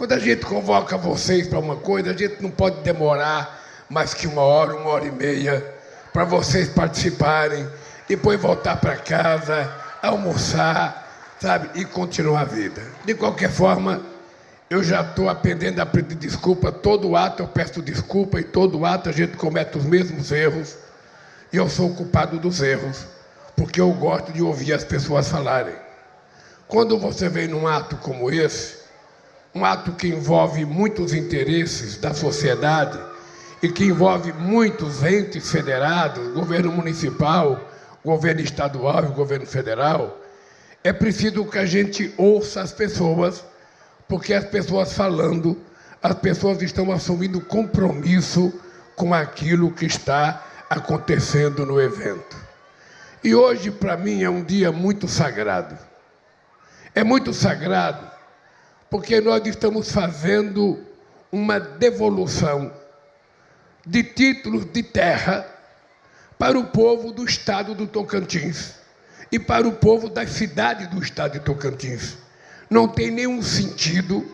Quando a gente convoca vocês para uma coisa, a gente não pode demorar mais que uma hora e meia, para vocês participarem, depois voltar para casa, almoçar, sabe, e continuar a vida. De qualquer forma, eu já estou aprendendo a pedir desculpa. Todo ato eu peço desculpa, e todo ato a gente comete os mesmos erros, e eu sou o culpado dos erros, porque eu gosto de ouvir as pessoas falarem. Quando você vem num ato como esse, um ato que envolve muitos interesses da sociedade e que envolve muitos entes federados, governo municipal, governo estadual e governo federal, é preciso que a gente ouça as pessoas, porque as pessoas falando, as pessoas estão assumindo compromisso com aquilo que está acontecendo no evento. E hoje, para mim, é um dia muito sagrado. É muito sagrado porque nós estamos fazendo uma devolução de títulos de terra para o povo do estado do Tocantins e para o povo das cidades do estado de Tocantins. Não tem nenhum sentido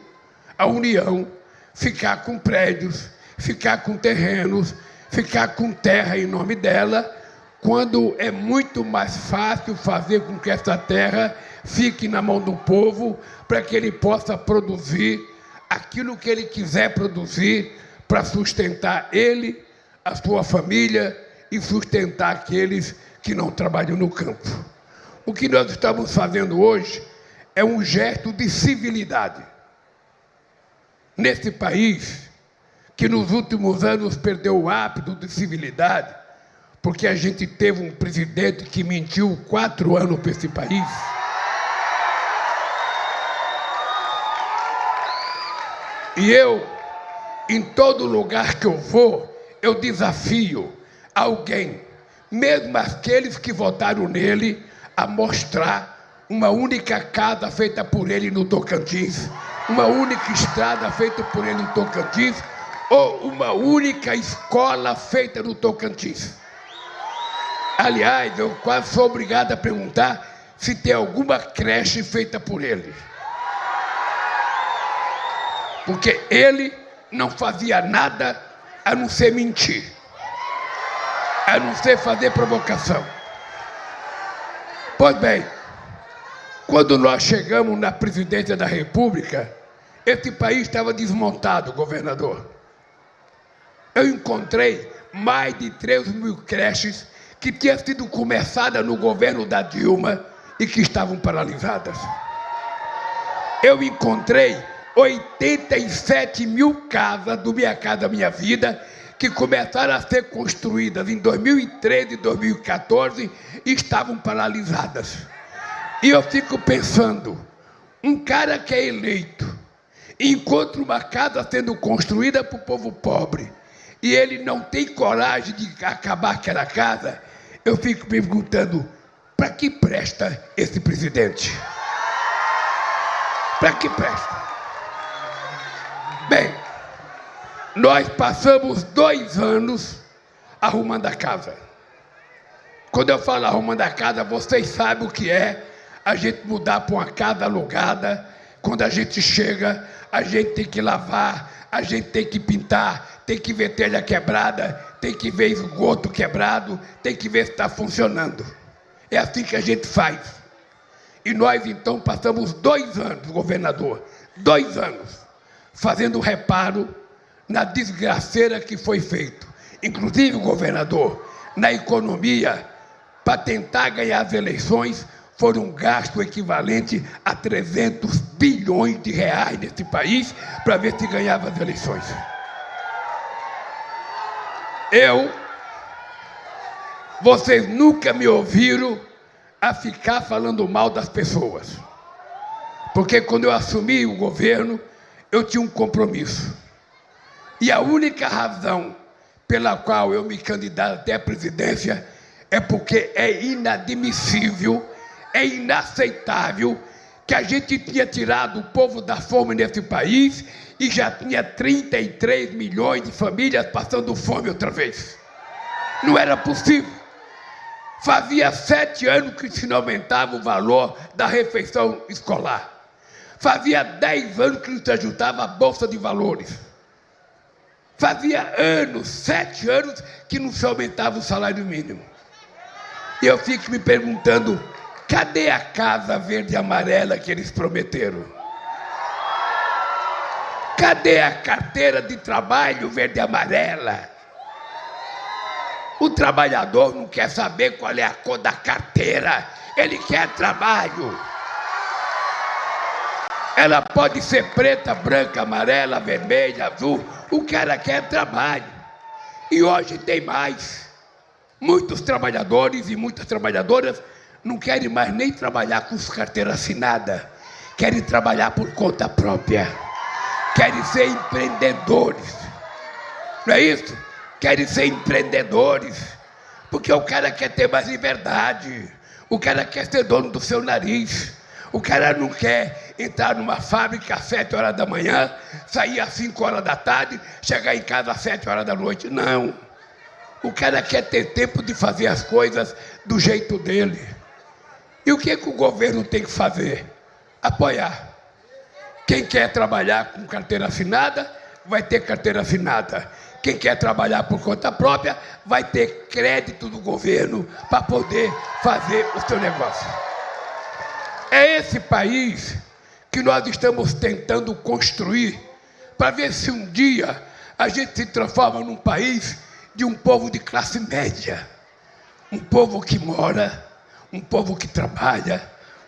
a União ficar com prédios, ficar com terrenos, ficar com terra em nome dela, quando é muito mais fácil fazer com que essa terra fique na mão do povo para que ele possa produzir aquilo que ele quiser produzir para sustentar ele, a sua família e sustentar aqueles que não trabalham no campo. O que nós estamos fazendo hoje é um gesto de civilidade. Nesse país, que nos últimos anos perdeu o hábito de civilidade, porque a gente teve um presidente que mentiu 4 anos para esse país. E eu, em todo lugar que eu vou, eu desafio alguém, mesmo aqueles que votaram nele, a mostrar uma única casa feita por ele no Tocantins, uma única estrada feita por ele no Tocantins, ou uma única escola feita no Tocantins. Aliás, eu quase sou obrigado a perguntar se tem alguma creche feita por ele. Porque ele não fazia nada a não ser mentir, a não ser fazer provocação. Pois bem, quando nós chegamos na presidência da República, esse país estava desmontado, governador. Eu encontrei mais de 3.000 creches que tinham sido começadas no governo da Dilma e que estavam paralisadas. Eu encontrei 87.000 casas do Minha Casa Minha Vida que começaram a ser construídas em 2013 e 2014 e estavam paralisadas. E eu fico pensando, um cara que é eleito encontra uma casa sendo construída para o povo pobre e ele não tem coragem de acabar aquela casa, eu fico me perguntando, para que presta esse presidente? Para que presta? Bem, nós passamos 2 anos arrumando a casa. Quando eu falo arrumando a casa, vocês sabem o que é a gente mudar para uma casa alugada. Quando a gente chega, a gente tem que lavar, a gente tem que pintar, tem que ver telha quebrada, tem que ver esgoto quebrado, tem que ver se está funcionando. É assim que a gente faz. E nós, então, passamos 2 anos, governador, 2 anos, fazendo reparo na desgraceira que foi feito. Inclusive, governador, na economia, para tentar ganhar as eleições, foram um gasto equivalente a 300 bilhões de reais nesse país para ver se ganhava as eleições. Vocês nunca me ouviram a ficar falando mal das pessoas. Porque quando eu assumi o governo, eu tinha um compromisso. E a única razão pela qual eu me candidatei à presidência é porque é inadmissível, é inaceitável que a gente tinha tirado o povo da fome nesse país e já tinha 33 milhões de famílias passando fome outra vez. Não era possível. Fazia 7 anos que se não aumentava o valor da refeição escolar. Fazia 10 anos que não se ajustava a Bolsa de Valores. Fazia anos, 7 anos, que não se aumentava o salário mínimo. E eu fico me perguntando, cadê a casa verde e amarela que eles prometeram? Cadê a carteira de trabalho verde e amarela? O trabalhador não quer saber qual é a cor da carteira, ele quer trabalho. Ela pode ser preta, branca, amarela, vermelha, azul, o cara quer trabalho. E hoje tem mais. Muitos trabalhadores e muitas trabalhadoras não querem mais nem trabalhar com carteira assinada, querem trabalhar por conta própria, querem ser empreendedores. Não é isso? Querem ser empreendedores, porque o cara quer ter mais liberdade, o cara quer ser dono do seu nariz, o cara não quer entrar numa fábrica às 7 horas da manhã, sair às 5 horas da tarde, chegar em casa às 7 horas da noite. Não. O cara quer ter tempo de fazer as coisas do jeito dele. E o que o governo tem que fazer? Apoiar. Quem quer trabalhar com carteira assinada, vai ter carteira assinada. Quem quer trabalhar por conta própria, vai ter crédito do governo para poder fazer o seu negócio. É esse país que nós estamos tentando construir para ver se um dia a gente se transforma num país de um povo de classe média, um povo que mora, um povo que trabalha,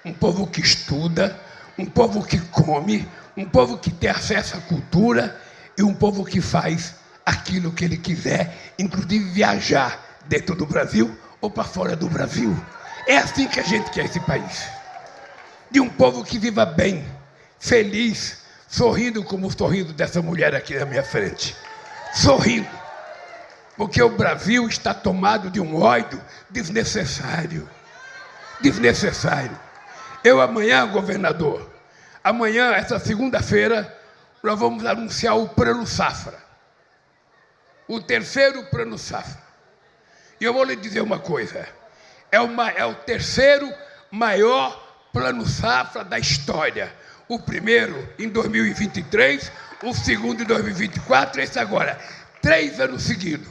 um povo que estuda, um povo que come, um povo que tem acesso à cultura e um povo que faz aquilo que ele quiser, inclusive viajar dentro do Brasil ou para fora do Brasil. É assim que a gente quer esse país. De um povo que viva bem, feliz, sorrindo como o sorriso dessa mulher aqui na minha frente. Sorrindo. Porque o Brasil está tomado de um ódio desnecessário. Desnecessário. Eu amanhã, governador, amanhã, essa segunda-feira, nós vamos anunciar o Plano Safra. O terceiro Plano Safra. E eu vou lhe dizer uma coisa. É o terceiro maior Plano Safra da história. O primeiro em 2023, o segundo em 2024, esse agora. 3 anos seguidos.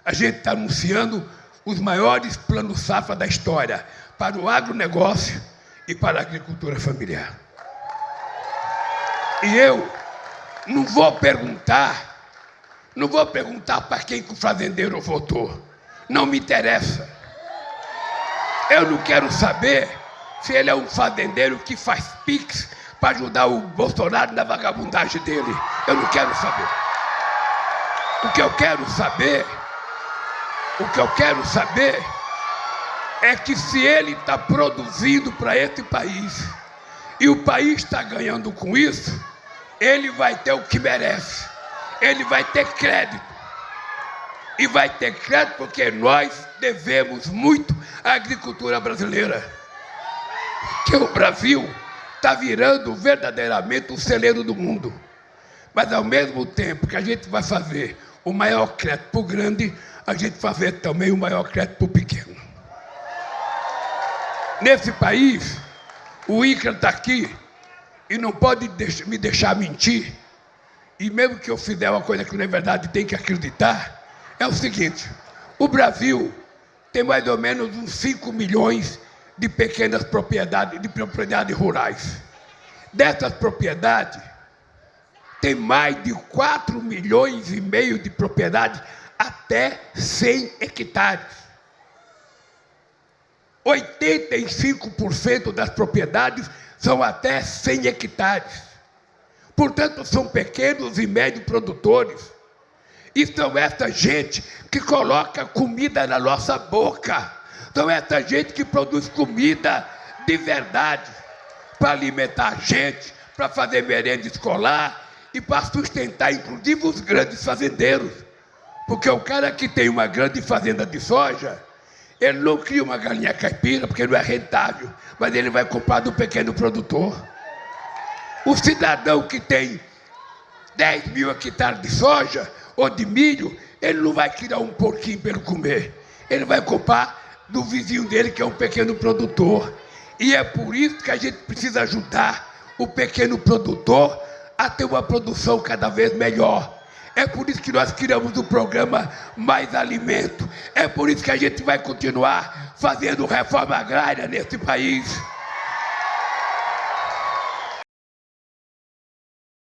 A gente está anunciando os maiores planos safra da história para o agronegócio e para a agricultura familiar. E eu não vou perguntar para quem que o fazendeiro votou. Não me interessa. Eu não quero saber se ele é um fazendeiro que faz pix para ajudar o Bolsonaro na vagabundagem dele. Eu não quero saber. O que eu quero saber é que se ele está produzindo para esse país e o país está ganhando com isso, ele vai ter o que merece. Ele vai ter crédito. E vai ter crédito porque nós devemos muito à agricultura brasileira. Que o Brasil está virando verdadeiramente o celeiro do mundo. Mas ao mesmo tempo que a gente vai fazer o maior crédito para o grande, a gente vai fazer também o maior crédito para o pequeno. Nesse país, o INCRA está aqui e não pode me deixar mentir. E mesmo que eu fizer uma coisa que não é verdade, tem que acreditar. É o seguinte, o Brasil tem mais ou menos uns 5 milhões de pequenas propriedades, de propriedades rurais. Dessas propriedades, tem mais de 4 milhões e meio de propriedades até 100 hectares. 85% das propriedades são até 100 hectares. Portanto, são pequenos e médios produtores. E são essa gente que coloca comida na nossa boca. São essa gente que produz comida de verdade para alimentar a gente, para fazer merenda escolar e para sustentar, inclusive, os grandes fazendeiros. Porque o cara que tem uma grande fazenda de soja, ele não cria uma galinha caipira porque não é rentável, mas ele vai comprar do pequeno produtor. O cidadão que tem 10 mil hectares de soja ou de milho, ele não vai criar um porquinho para ele comer. Ele vai comprar do vizinho dele, que é um pequeno produtor. E é por isso que a gente precisa ajudar o pequeno produtor a ter uma produção cada vez melhor. É por isso que nós criamos o programa Mais Alimento. É por isso que a gente vai continuar fazendo reforma agrária nesse país.